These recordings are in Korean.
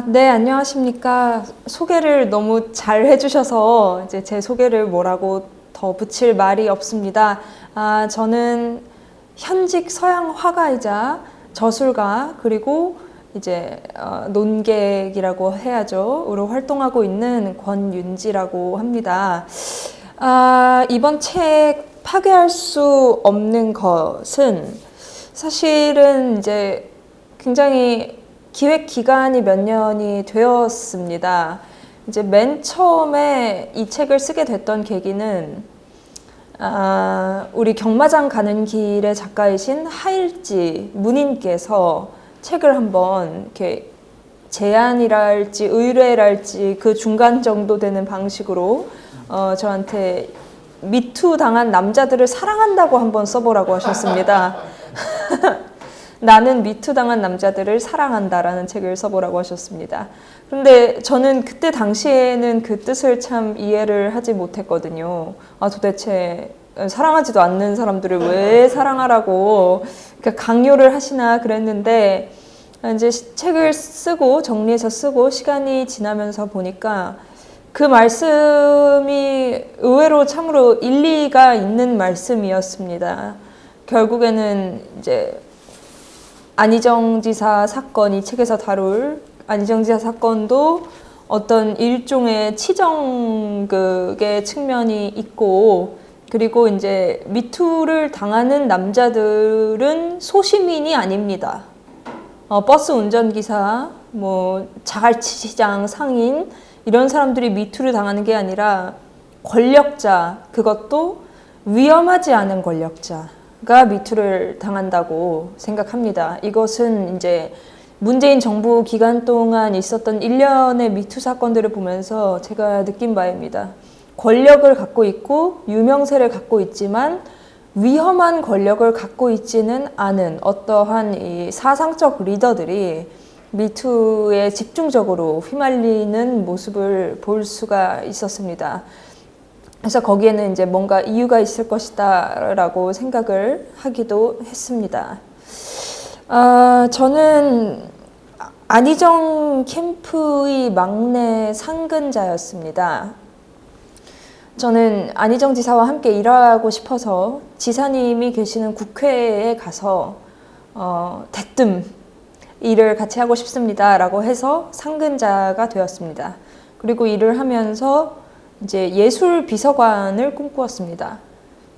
네, 안녕하십니까. 소개를 너무 잘 해주셔서 이제 제 소개를 뭐라고 더 붙일 말이 없습니다. 저는 현직 서양 화가이자 저술가 그리고 이제 논객이라고 해야죠.으로 활동하고 있는 권윤지라고 합니다. 이번 책 파괴할 수 없는 것은 사실은 이제 굉장히 기획 기간이 몇 년이 되었습니다. 이제 맨 처음에 이 책을 쓰게 됐던 계기는 우리 경마장 가는 길의 작가이신 하일지 문인께서 책을 한번 이렇게 제안이랄지 의뢰랄지 그 중간 정도 되는 방식으로 저한테 미투 당한 남자들을 사랑한다고 한번 써보라고 하셨습니다. 나는 미투 당한 남자들을 사랑한다라는 책을 써보라고 하셨습니다. 근데 저는 그때 당시에는 그 뜻을 참 이해를 하지 못했거든요. 도대체 사랑하지도 않는 사람들을 왜 사랑하라고 그러니까 강요를 하시나 그랬는데 이제 책을 쓰고 정리해서 쓰고 시간이 지나면서 보니까 그 말씀이 의외로 참으로 일리가 있는 말씀이었습니다. 결국에는 이제 안희정 지사 사건, 이 책에서 다룰 안희정 지사 사건도 어떤 일종의 치정극의 측면이 있고, 그리고 이제 미투를 당하는 남자들은 소시민이 아닙니다. 버스 운전기사, 자갈치시장 상인 이런 사람들이 미투를 당하는 게 아니라 권력자, 그것도 위험하지 않은 권력자가 미투를 당한다고 생각합니다. 이것은 이제 문재인 정부 기간 동안 있었던 일련의 미투 사건들을 보면서 제가 느낀 바입니다. 권력을 갖고 있고 유명세를 갖고 있지만 위험한 권력을 갖고 있지는 않은 어떠한 이 사상적 리더들이 미투에 집중적으로 휘말리는 모습을 볼 수가 있었습니다. 그래서 거기에는 이제 뭔가 이유가 있을 것이다 라고 생각을 하기도 했습니다. 저는 안희정 캠프의 막내 상근자였습니다. 저는 안희정 지사와 함께 일하고 싶어서 지사님이 계시는 국회에 가서 대뜸 일을 같이 하고 싶습니다 라고 해서 상근자가 되었습니다. 그리고 일을 하면서 이제 예술 비서관을 꿈꾸었습니다.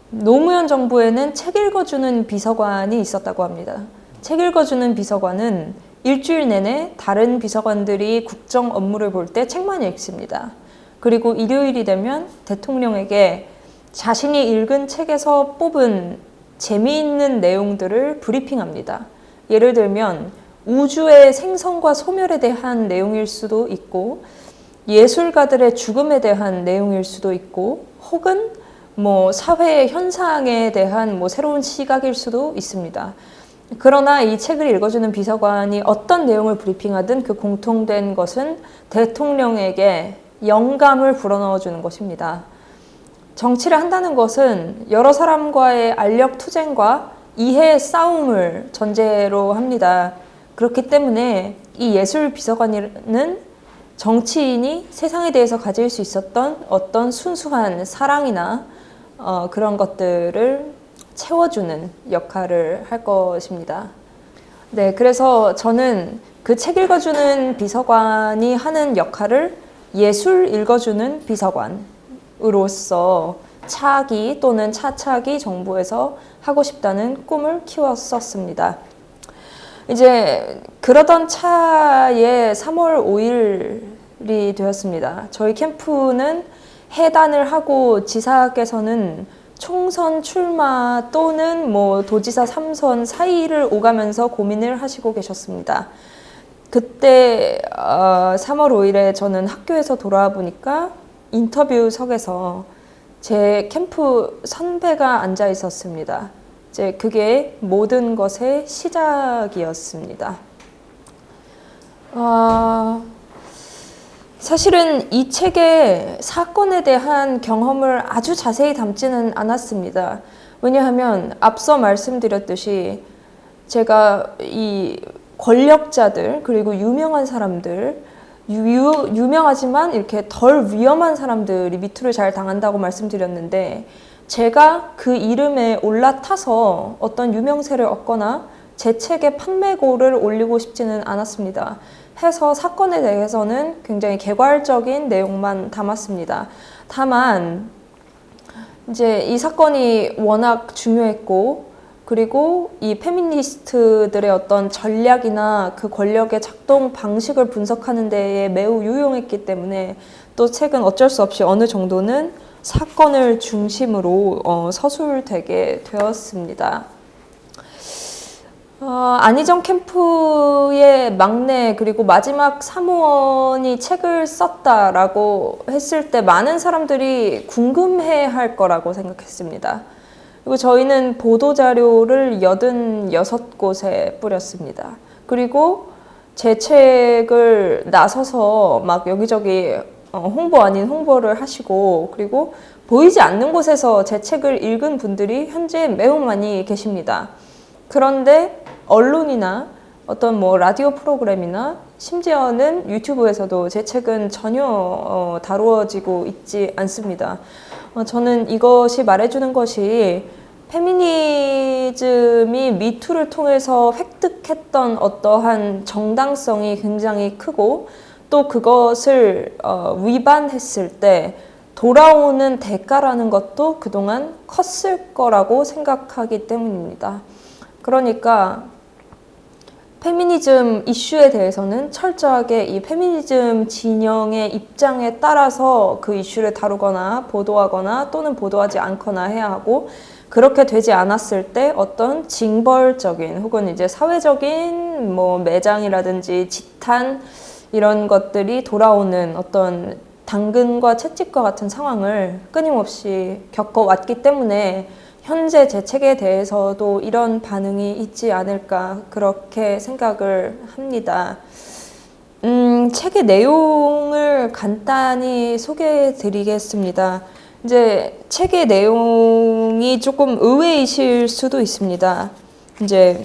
노무현 정부에는 책 읽어주는 비서관이 있었다고 합니다. 책 읽어주는 비서관은 일주일 내내 다른 비서관들이 국정 업무를 볼 때 책만 읽습니다. 그리고 일요일이 되면 대통령에게 자신이 읽은 책에서 뽑은 재미있는 내용들을 브리핑합니다. 예를 들면 우주의 생성과 소멸에 대한 내용일 수도 있고, 예술가들의 죽음에 대한 내용일 수도 있고, 혹은 사회의 현상에 대한 새로운 시각일 수도 있습니다. 그러나 이 책을 읽어주는 비서관이 어떤 내용을 브리핑하든 그 공통된 것은 대통령에게 영감을 불어넣어주는 것입니다. 정치를 한다는 것은 여러 사람과의 알력 투쟁과 이해 싸움을 전제로 합니다. 그렇기 때문에 이 예술 비서관은 정치인이 세상에 대해서 가질 수 있었던 어떤 순수한 사랑이나 그런 것들을 채워주는 역할을 할 것입니다. 네, 그래서 저는 그 책 읽어주는 비서관이 하는 역할을 예술 읽어주는 비서관으로서 차기 또는 차차기 정부에서 하고 싶다는 꿈을 키웠었습니다. 이제 그러던 차에 3월 5일이 되었습니다. 저희 캠프는 해단을 하고 지사께서는 총선 출마 또는 도지사 3선 사이를 오가면서 고민을 하시고 계셨습니다. 그때 3월 5일에 저는 학교에서 돌아와 보니까 인터뷰석에서 제 캠프 선배가 앉아 있었습니다. 이제 그게 모든 것의 시작이었습니다. 사실은 이 책에 사건에 대한 경험을 아주 자세히 담지는 않았습니다. 왜냐하면 앞서 말씀드렸듯이 제가 이 권력자들 그리고 유명한 사람들 유명하지만 이렇게 덜 위험한 사람들이 미투를 잘 당한다고 말씀드렸는데 제가 그 이름에 올라타서 어떤 유명세를 얻거나 제 책의 판매고를 올리고 싶지는 않았습니다. 해서 사건에 대해서는 굉장히 개괄적인 내용만 담았습니다. 다만 이제 이 사건이 워낙 중요했고 그리고 이 페미니스트들의 어떤 전략이나 그 권력의 작동 방식을 분석하는 데에 매우 유용했기 때문에 또 책은 어쩔 수 없이 어느 정도는 사건을 중심으로 서술되게 되었습니다. 안희정 캠프의 막내 그리고 마지막 사무원이 책을 썼다라고 했을 때 많은 사람들이 궁금해할 거라고 생각했습니다. 그리고 저희는 보도자료를 86곳에 뿌렸습니다. 그리고 제 책을 나서서 막 여기저기 홍보 아닌 홍보를 하시고 그리고 보이지 않는 곳에서 제 책을 읽은 분들이 현재 매우 많이 계십니다. 그런데 언론이나 어떤 뭐 라디오 프로그램이나 심지어는 유튜브에서도 제 책은 전혀 다루어지고 있지 않습니다. 저는 이것이 말해주는 것이 페미니즘이 미투를 통해서 획득했던 어떠한 정당성이 굉장히 크고 또 그것을 위반했을 때 돌아오는 대가라는 것도 그동안 컸을 거라고 생각하기 때문입니다. 그러니까 페미니즘 이슈에 대해서는 철저하게 이 페미니즘 진영의 입장에 따라서 그 이슈를 다루거나 보도하거나 또는 보도하지 않거나 해야 하고 그렇게 되지 않았을 때 어떤 징벌적인 혹은 이제 사회적인 뭐 매장이라든지 지탄 이런 것들이 돌아오는 어떤 당근과 채찍과 같은 상황을 끊임없이 겪어왔기 때문에 현재 제 책에 대해서도 이런 반응이 있지 않을까 그렇게 생각을 합니다. 책의 내용을 간단히 소개해 드리겠습니다. 이제 책의 내용이 조금 의외이실 수도 있습니다. 이제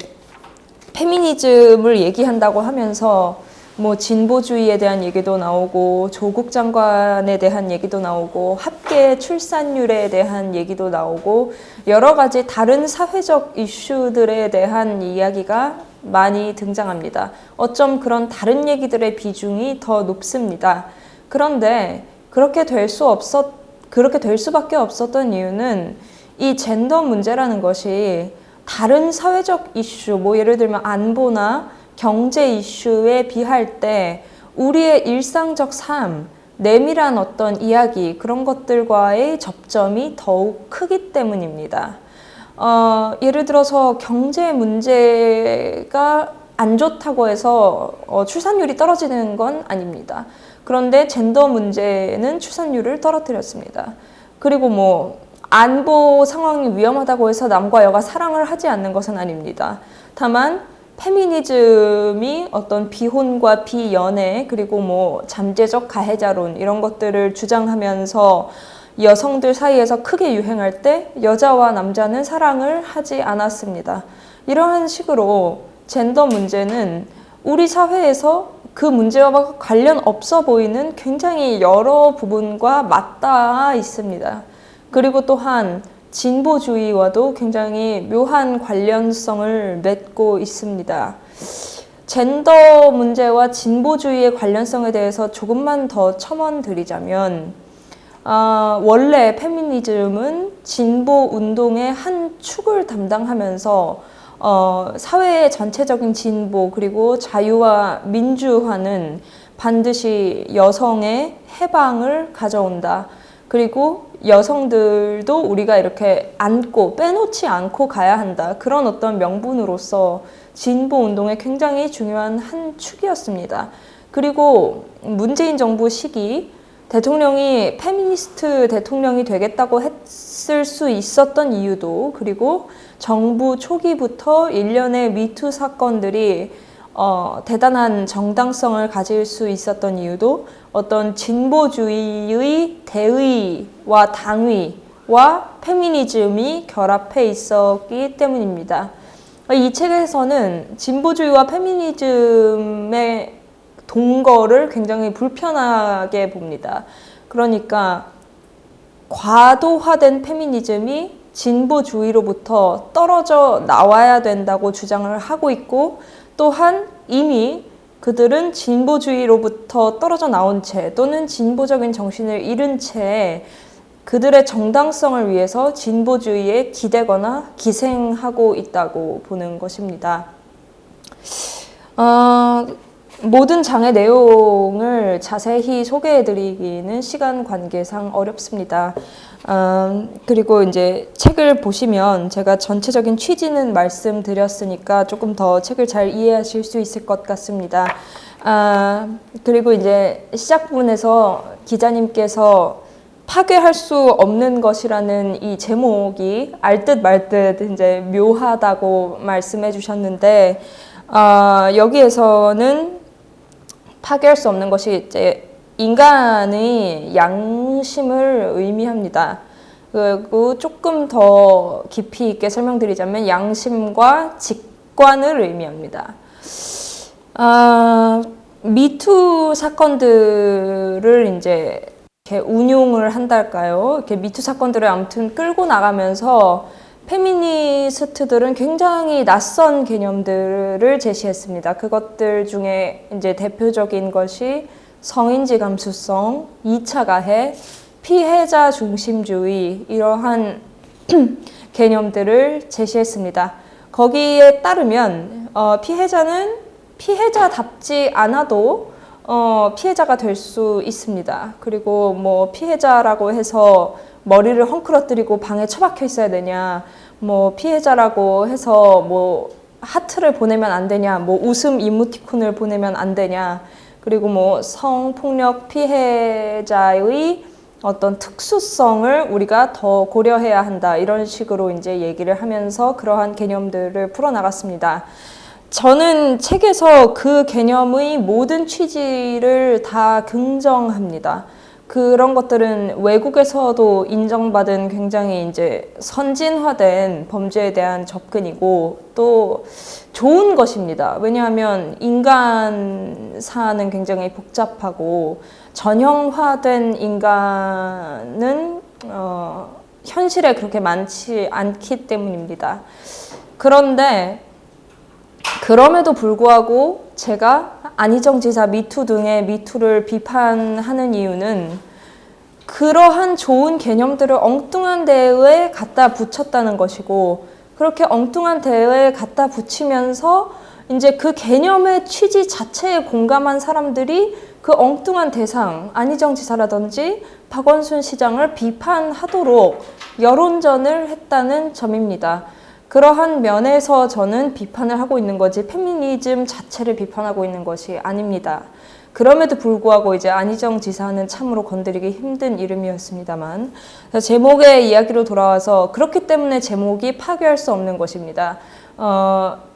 페미니즘을 얘기한다고 하면서 뭐 진보주의에 대한 얘기도 나오고 조국 장관에 대한 얘기도 나오고 합계 출산율에 대한 얘기도 나오고 여러 가지 다른 사회적 이슈들에 대한 이야기가 많이 등장합니다. 어쩜 그런 다른 얘기들의 비중이 더 높습니다. 그런데 그렇게 될 수밖에 없었던 이유는 이 젠더 문제라는 것이 다른 사회적 이슈, 뭐 예를 들면 안보나 경제 이슈에 비할 때 우리의 일상적 삶, 내밀한 어떤 이야기 그런 것들과의 접점이 더욱 크기 때문입니다. 예를 들어서 경제 문제가 안 좋다고 해서 출산율이 떨어지는 건 아닙니다. 그런데 젠더 문제는 출산율을 떨어뜨렸습니다. 그리고 뭐 안보 상황이 위험하다고 해서 남과 여가 사랑을 하지 않는 것은 아닙니다. 다만 페미니즘이 어떤 비혼과 비연애 그리고 뭐 잠재적 가해자론 이런 것들을 주장하면서 여성들 사이에서 크게 유행할 때 여자와 남자는 사랑을 하지 않았습니다. 이러한 식으로 젠더 문제는 우리 사회에서 그 문제와 관련 없어 보이는 굉장히 여러 부분과 맞닿아 있습니다. 그리고 또한 진보주의와도 굉장히 묘한 관련성을 맺고 있습니다. 젠더 문제와 진보주의의 관련성에 대해서 조금만 더 첨언드리자면 원래 페미니즘은 진보 운동의 한 축을 담당하면서 사회의 전체적인 진보 그리고 자유와 민주화는 반드시 여성의 해방을 가져온다. 그리고 여성들도 우리가 이렇게 안고 빼놓지 않고 가야 한다. 그런 어떤 명분으로서 진보 운동의 굉장히 중요한 한 축이었습니다. 그리고 문재인 정부 시기 대통령이 페미니스트 대통령이 되겠다고 했을 수 있었던 이유도 그리고 정부 초기부터 일련의 미투 사건들이 대단한 정당성을 가질 수 있었던 이유도 어떤 진보주의의 대의와 당위와 페미니즘이 결합해 있었기 때문입니다. 이 책에서는 진보주의와 페미니즘의 동거를 굉장히 불편하게 봅니다. 그러니까 과도화된 페미니즘이 진보주의로부터 떨어져 나와야 된다고 주장을 하고 있고, 또한 이미 그들은 진보주의로부터 떨어져 나온 채 또는 진보적인 정신을 잃은 채 그들의 정당성을 위해서 진보주의에 기대거나 기생하고 있다고 보는 것입니다. 모든 장의 내용을 자세히 소개해드리기는 시간 관계상 어렵습니다. 그리고 이제 책을 보시면 제가 전체적인 취지는 말씀드렸으니까 조금 더 책을 잘 이해하실 수 있을 것 같습니다. 그리고 이제 시작 부분에서 기자님께서 파괴할 수 없는 것이라는 이 제목이 알듯 말듯 이제 묘하다고 말씀해 주셨는데, 여기에서는 파괴할 수 없는 것이 이제 인간의 양심을 의미합니다. 그리고 조금 더 깊이 있게 설명드리자면 양심과 직관을 의미합니다. 미투 사건들을 이제 이렇게 운용을 한달까요? 이렇게 미투 사건들을 아무튼 끌고 나가면서 페미니스트들은 굉장히 낯선 개념들을 제시했습니다. 그것들 중에 이제 대표적인 것이 성인지 감수성, 2차 가해, 피해자 중심주의, 이러한 개념들을 제시했습니다. 거기에 따르면 피해자는 피해자답지 않아도 피해자가 될 수 있습니다. 그리고 뭐 피해자라고 해서 머리를 헝클어뜨리고 방에 처박혀 있어야 되냐, 뭐 피해자라고 해서 뭐 하트를 보내면 안 되냐, 뭐 웃음 이모티콘을 보내면 안 되냐, 그리고 뭐 성폭력 피해자의 어떤 특수성을 우리가 더 고려해야 한다, 이런 식으로 이제 얘기를 하면서 그러한 개념들을 풀어나갔습니다. 저는 책에서 그 개념의 모든 취지를 다 긍정합니다. 그런 것들은 외국에서도 인정받은 굉장히 이제 선진화된 범죄에 대한 접근이고 또 좋은 것입니다. 왜냐하면 인간사는 굉장히 복잡하고 전형화된 인간은 현실에 그렇게 많지 않기 때문입니다. 그런데 그럼에도 불구하고 제가 안희정 지사 미투 등의 미투를 비판하는 이유는 그러한 좋은 개념들을 엉뚱한 데에 갖다 붙였다는 것이고, 그렇게 엉뚱한 데에 갖다 붙이면서 이제 그 개념의 취지 자체에 공감한 사람들이 그 엉뚱한 대상, 안희정 지사라든지 박원순 시장을 비판하도록 여론전을 했다는 점입니다. 그러한 면에서 저는 비판을 하고 있는 거지 페미니즘 자체를 비판하고 있는 것이 아닙니다. 그럼에도 불구하고 이제 안희정 지사는 참으로 건드리기 힘든 이름이었습니다만, 제목의 이야기로 돌아와서 그렇기 때문에 제목이 파괴할 수 없는 것입니다.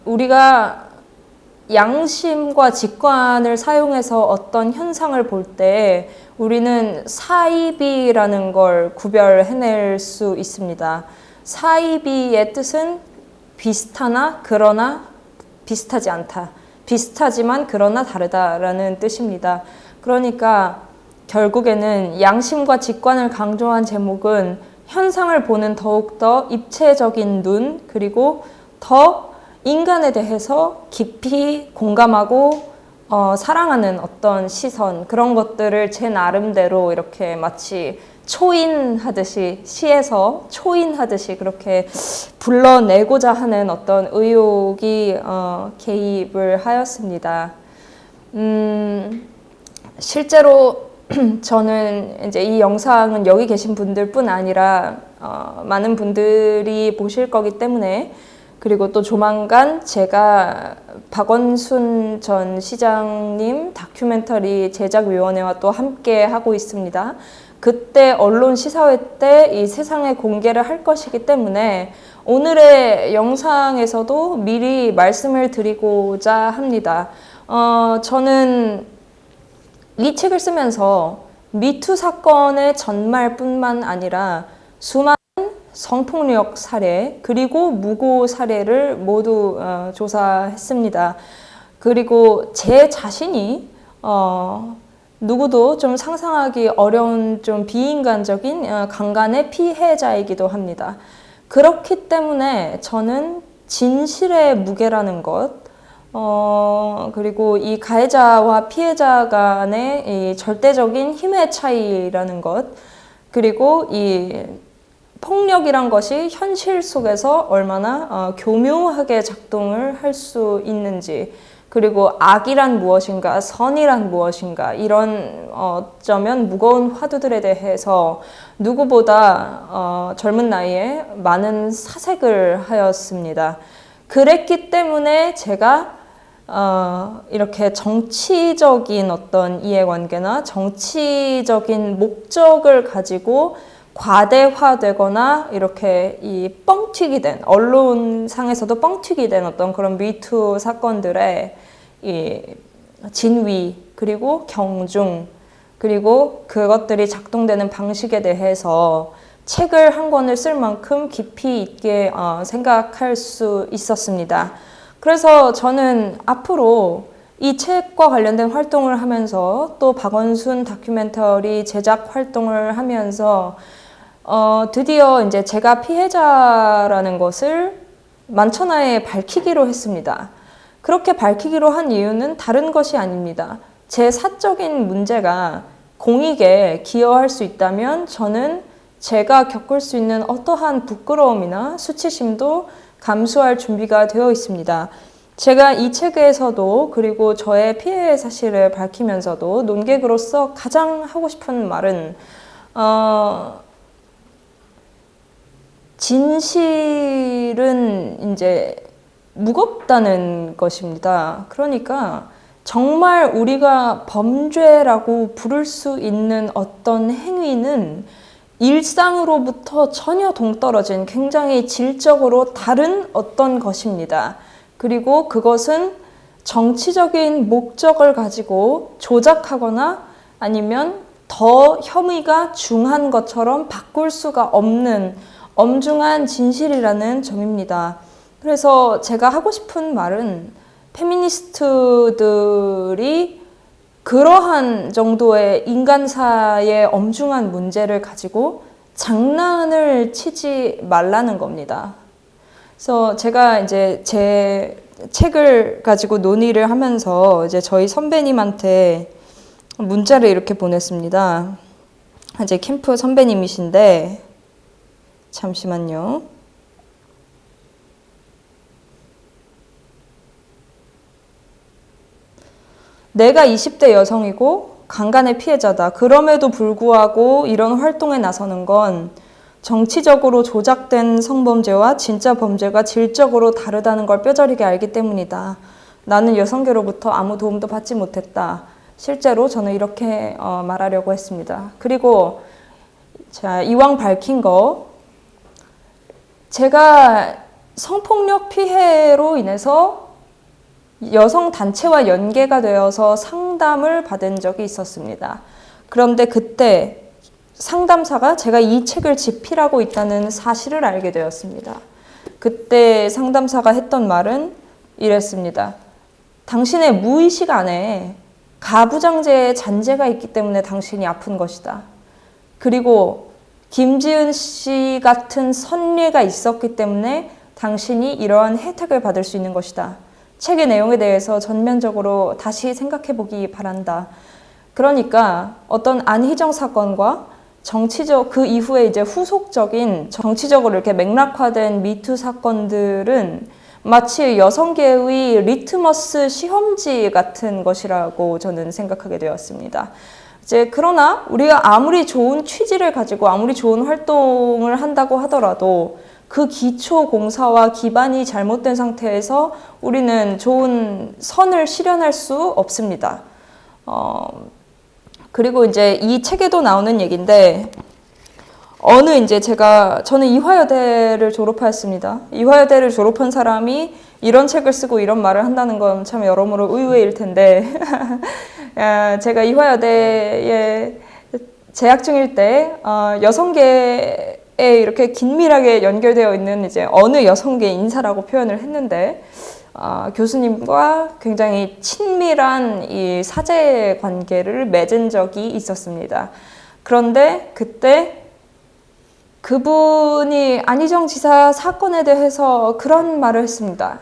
우리가 양심과 직관을 사용해서 어떤 현상을 볼 때 우리는 사이비라는 걸 구별해낼 수 있습니다. 사이비의 뜻은 비슷하나 그러나 비슷하지 않다. 비슷하지만 그러나 다르다라는 뜻입니다. 그러니까 결국에는 양심과 직관을 강조한 제목은 현상을 보는 더욱더 입체적인 눈, 그리고 더 인간에 대해서 깊이 공감하고 사랑하는 어떤 시선, 그런 것들을 제 나름대로 이렇게 마치 초인하듯이, 시에서 초인하듯이 그렇게 불러내고자 하는 어떤 의욕이 개입을 하였습니다. 실제로 저는 이제 이 영상은 여기 계신 분들뿐 아니라 많은 분들이 보실 거기 때문에, 그리고 또 조만간 제가 박원순 전 시장님 다큐멘터리 제작위원회와 또 함께 하고 있습니다. 그때 언론 시사회 때 이 세상에 공개를 할 것이기 때문에 오늘의 영상에서도 미리 말씀을 드리고자 합니다. 저는 이 책을 쓰면서 미투 사건의 전말뿐만 아니라 수많은 성폭력 사례 그리고 무고 사례를 모두 조사했습니다. 그리고 제 자신이 누구도 좀 상상하기 어려운 좀 비인간적인 강간의 피해자이기도 합니다. 그렇기 때문에 저는 진실의 무게라는 것, 그리고 이 가해자와 피해자 간의 이 절대적인 힘의 차이라는 것, 그리고 이 폭력이란 것이 현실 속에서 얼마나 교묘하게 작동을 할 수 있는지, 그리고 악이란 무엇인가, 선이란 무엇인가, 이런 어쩌면 무거운 화두들에 대해서 누구보다 젊은 나이에 많은 사색을 하였습니다. 그랬기 때문에 제가 이렇게 정치적인 어떤 이해관계나 정치적인 목적을 가지고 과대화되거나 이렇게 이 뻥튀기 된, 언론상에서도 뻥튀기 된 어떤 그런 미투 사건들의 이 진위, 그리고 경중, 그리고 그것들이 작동되는 방식에 대해서 책을 한 권을 쓸 만큼 깊이 있게 생각할 수 있었습니다. 그래서 저는 앞으로 이 책과 관련된 활동을 하면서 또 박원순 다큐멘터리 제작 활동을 하면서 드디어 이제 제가 피해자라는 것을 만천하에 밝히기로 했습니다. 그렇게 밝히기로 한 이유는 다른 것이 아닙니다. 제 사적인 문제가 공익에 기여할 수 있다면 저는 제가 겪을 수 있는 어떠한 부끄러움이나 수치심도 감수할 준비가 되어 있습니다. 제가 이 책에서도 그리고 저의 피해 사실을 밝히면서도 논객으로서 가장 하고 싶은 말은 진실은 이제 무겁다는 것입니다. 그러니까 정말 우리가 범죄라고 부를 수 있는 어떤 행위는 일상으로부터 전혀 동떨어진 굉장히 질적으로 다른 어떤 것입니다. 그리고 그것은 정치적인 목적을 가지고 조작하거나 아니면 더 혐의가 중한 것처럼 바꿀 수가 없는 엄중한 진실이라는 점입니다. 그래서 제가 하고 싶은 말은 페미니스트들이 그러한 정도의 인간사의 엄중한 문제를 가지고 장난을 치지 말라는 겁니다. 그래서 제가 이제 제 책을 가지고 논의를 하면서 이제 저희 선배님한테 문자를 이렇게 보냈습니다. 이제 캠프 선배님이신데, 잠시만요. 내가 20대 여성이고 강간의 피해자다. 그럼에도 불구하고 이런 활동에 나서는 건 정치적으로 조작된 성범죄와 진짜 범죄가 질적으로 다르다는 걸 뼈저리게 알기 때문이다. 나는 여성계로부터 아무 도움도 받지 못했다. 실제로 저는 이렇게 말하려고 했습니다. 그리고 자, 이왕 밝힌 거, 제가 성폭력 피해로 인해서 여성 단체와 연계가 되어서 상담을 받은 적이 있었습니다. 그런데 그때 상담사가 제가 이 책을 집필하고 있다는 사실을 알게 되었습니다. 그때 상담사가 했던 말은 이랬습니다. 당신의 무의식 안에 가부장제의 잔재가 있기 때문에 당신이 아픈 것이다. 그리고 김지은 씨 같은 선례가 있었기 때문에 당신이 이러한 혜택을 받을 수 있는 것이다. 책의 내용에 대해서 전면적으로 다시 생각해 보기 바란다. 그러니까 어떤 안희정 사건과 그 이후에 이제 후속적인 정치적으로 이렇게 맥락화된 미투 사건들은 마치 여성계의 리트머스 시험지 같은 것이라고 저는 생각하게 되었습니다. 이제 그러나 우리가 아무리 좋은 취지를 가지고 아무리 좋은 활동을 한다고 하더라도 그 기초 공사와 기반이 잘못된 상태에서 우리는 좋은 선을 실현할 수 없습니다. 그리고 이제 이 책에도 나오는 얘기인데, 저는 이화여대를 졸업하였습니다. 이화여대를 졸업한 사람이 이런 책을 쓰고 이런 말을 한다는 건 참 여러모로 의외일 텐데, 제가 이화여대에 재학 중일 때 여성계에 이렇게 긴밀하게 연결되어 있는 이제 어느 여성계 인사라고 표현을 했는데, 교수님과 굉장히 친밀한 이 사제 관계를 맺은 적이 있었습니다. 그런데 그때 그분이 안희정 지사 사건에 대해서 그런 말을 했습니다.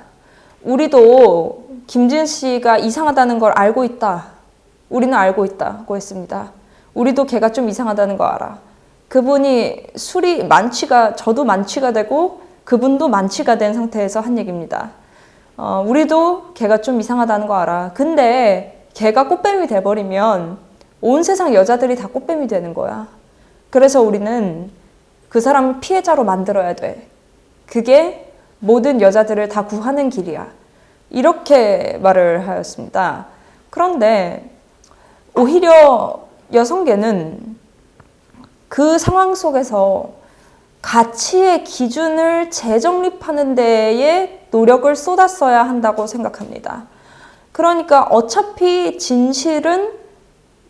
우리도 김지은 씨가 이상하다는 걸 알고 있다. 우리는 알고 있다고 했습니다. 우리도 걔가 좀 이상하다는 거 알아. 그분이 술이 저도 만취가 되고 그분도 만취가 된 상태에서 한 얘기입니다. 우리도 걔가 좀 이상하다는 거 알아. 근데 걔가 꽃뱀이 돼버리면 온 세상 여자들이 다 꽃뱀이 되는 거야. 그래서 우리는 그 사람을 피해자로 만들어야 돼. 그게 모든 여자들을 다 구하는 길이야. 이렇게 말을 하였습니다. 그런데 오히려 여성계는 그 상황 속에서 가치의 기준을 재정립하는 데에 노력을 쏟았어야 한다고 생각합니다. 그러니까 어차피 진실은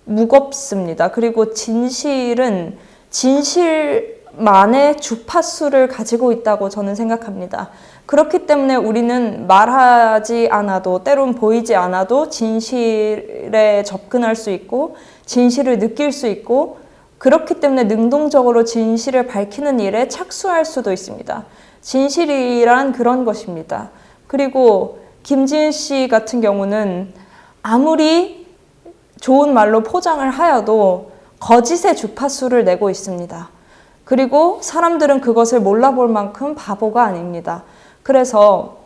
무겁습니다. 그리고 진실은 진실만의 주파수를 가지고 있다고 저는 생각합니다. 그렇기 때문에 우리는 말하지 않아도, 때론 보이지 않아도 진실에 접근할 수 있고 진실을 느낄 수 있고, 그렇기 때문에 능동적으로 진실을 밝히는 일에 착수할 수도 있습니다. 진실이란 그런 것입니다. 그리고 김지은 씨 같은 경우는 아무리 좋은 말로 포장을 하여도 거짓의 주파수를 내고 있습니다. 그리고 사람들은 그것을 몰라볼 만큼 바보가 아닙니다. 그래서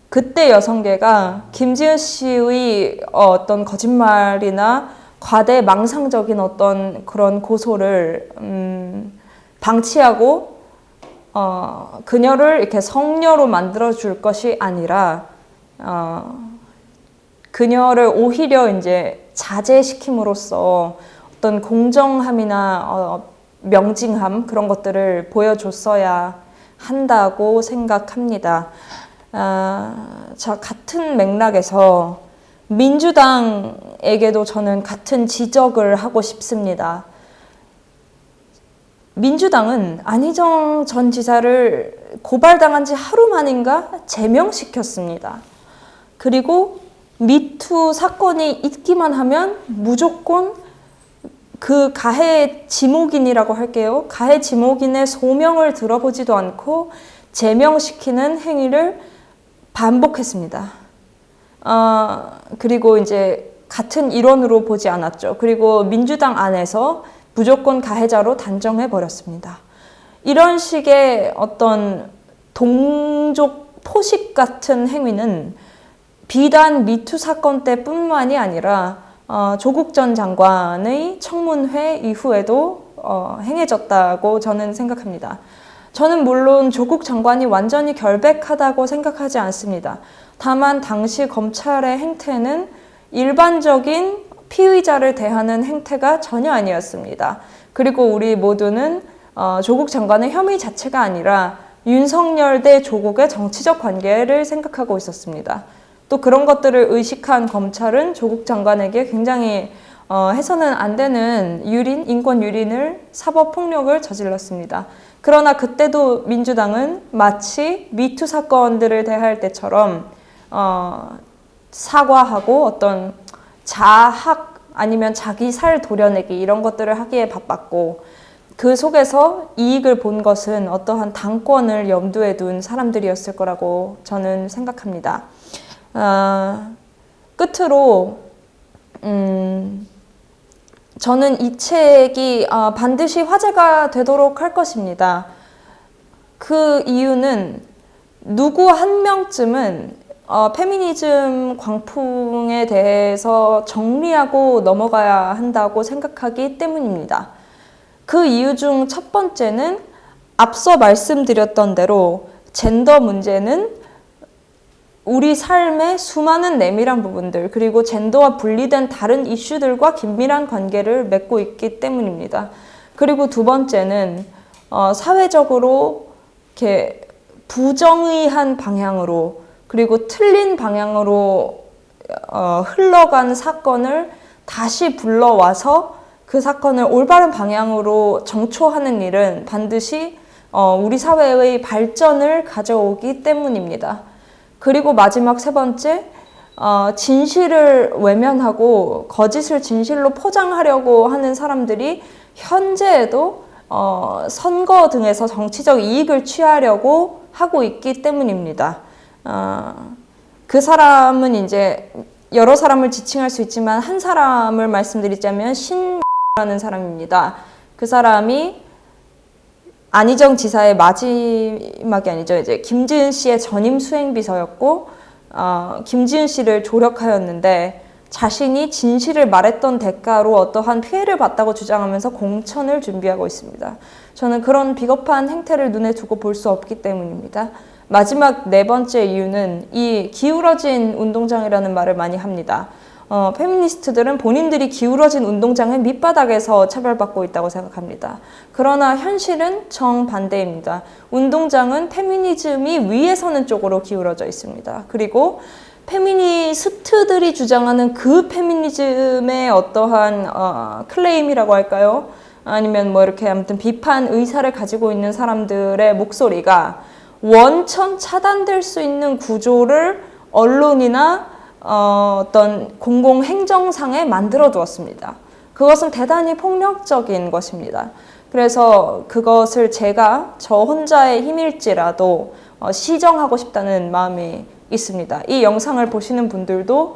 그때 여성계가 김지은 씨의 어떤 거짓말이나 과대망상적인 어떤 그런 고소를 방치하고 그녀를 이렇게 성녀로 만들어줄 것이 아니라 그녀를 오히려 이제 자제시킴으로써 어떤 공정함이나 명징함 그런 것들을 보여줬어야 한다고 생각합니다. 같은 맥락에서 민주당에게도 저는 같은 지적을 하고 싶습니다. 민주당은 안희정 전 지사를 고발당한 지 하루 만인가 제명시켰습니다. 그리고 미투 사건이 있기만 하면 무조건 그 가해 지목인이라고 할게요. 가해 지목인의 소명을 들어보지도 않고 제명시키는 행위를 반복했습니다. 그리고 이제 같은 일원으로 보지 않았죠. 그리고 민주당 안에서 무조건 가해자로 단정해 버렸습니다. 이런 식의 어떤 동족 포식 같은 행위는 비단 미투 사건 때뿐만이 아니라 조국 전 장관의 청문회 이후에도 행해졌다고 저는 생각합니다. 저는 물론 조국 장관이 완전히 결백하다고 생각하지 않습니다. 다만 당시 검찰의 행태는 일반적인 피의자를 대하는 행태가 전혀 아니었습니다. 그리고 우리 모두는 조국 장관의 혐의 자체가 아니라 윤석열 대 조국의 정치적 관계를 생각하고 있었습니다. 또 그런 것들을 의식한 검찰은 조국 장관에게 굉장히 해서는 안 되는 인권 유린을, 사법폭력을 저질렀습니다. 그러나 그때도 민주당은 마치 미투 사건들을 대할 때처럼 사과하고 어떤 자학 아니면 자기 살 도려내기 이런 것들을 하기에 바빴고, 그 속에서 이익을 본 것은 어떠한 당권을 염두에 둔 사람들이었을 거라고 저는 생각합니다. 끝으로 저는 이 책이 반드시 화제가 되도록 할 것입니다. 그 이유는 누구 한 명쯤은 페미니즘 광풍에 대해서 정리하고 넘어가야 한다고 생각하기 때문입니다. 그 이유 중 첫 번째는 앞서 말씀드렸던 대로 젠더 문제는 우리 삶의 수많은 내밀한 부분들, 그리고 젠더와 분리된 다른 이슈들과 긴밀한 관계를 맺고 있기 때문입니다. 그리고 두 번째는 사회적으로 이렇게 부정의한 방향으로, 그리고 틀린 방향으로 흘러간 사건을 다시 불러와서 그 사건을 올바른 방향으로 정초하는 일은 반드시 우리 사회의 발전을 가져오기 때문입니다. 그리고 마지막 세 번째, 진실을 외면하고 거짓을 진실로 포장하려고 하는 사람들이 현재에도 선거 등에서 정치적 이익을 취하려고 하고 있기 때문입니다. 그 사람은 이제 여러 사람을 지칭할 수 있지만 한 사람을 말씀드리자면 신라는 사람입니다. 그 사람이 안희정 지사의 마지막이 아니죠. 이제 김지은 씨의 전임 수행비서였고, 김지은 씨를 조력하였는데 자신이 진실을 말했던 대가로 어떠한 피해를 봤다고 주장하면서 공천을 준비하고 있습니다. 저는 그런 비겁한 행태를 눈에 두고 볼 수 없기 때문입니다. 마지막 네 번째 이유는 이 기울어진 운동장이라는 말을 많이 합니다. 페미니스트들은 본인들이 기울어진 운동장의 밑바닥에서 차별받고 있다고 생각합니다. 그러나 현실은 정반대입니다. 운동장은 페미니즘이 위에 서는 쪽으로 기울어져 있습니다. 그리고 페미니스트들이 주장하는 그 페미니즘의 어떠한 클레임이라고 할까요? 아니면 뭐 이렇게 아무튼 비판 의사를 가지고 있는 사람들의 목소리가 원천 차단될 수 있는 구조를 언론이나 어떤 공공행정상에 만들어 두었습니다. 그것은 대단히 폭력적인 것입니다. 그래서 그것을 제가 저 혼자의 힘일지라도 시정하고 싶다는 마음이 있습니다. 이 영상을 보시는 분들도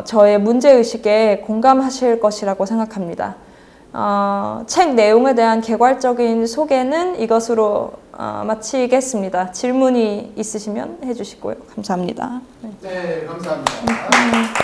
저의 문제의식에 공감하실 것이라고 생각합니다. 책 내용에 대한 개괄적인 소개는 이것으로 마치겠습니다. 질문이 있으시면 해주시고요. 감사합니다. 네, 감사합니다.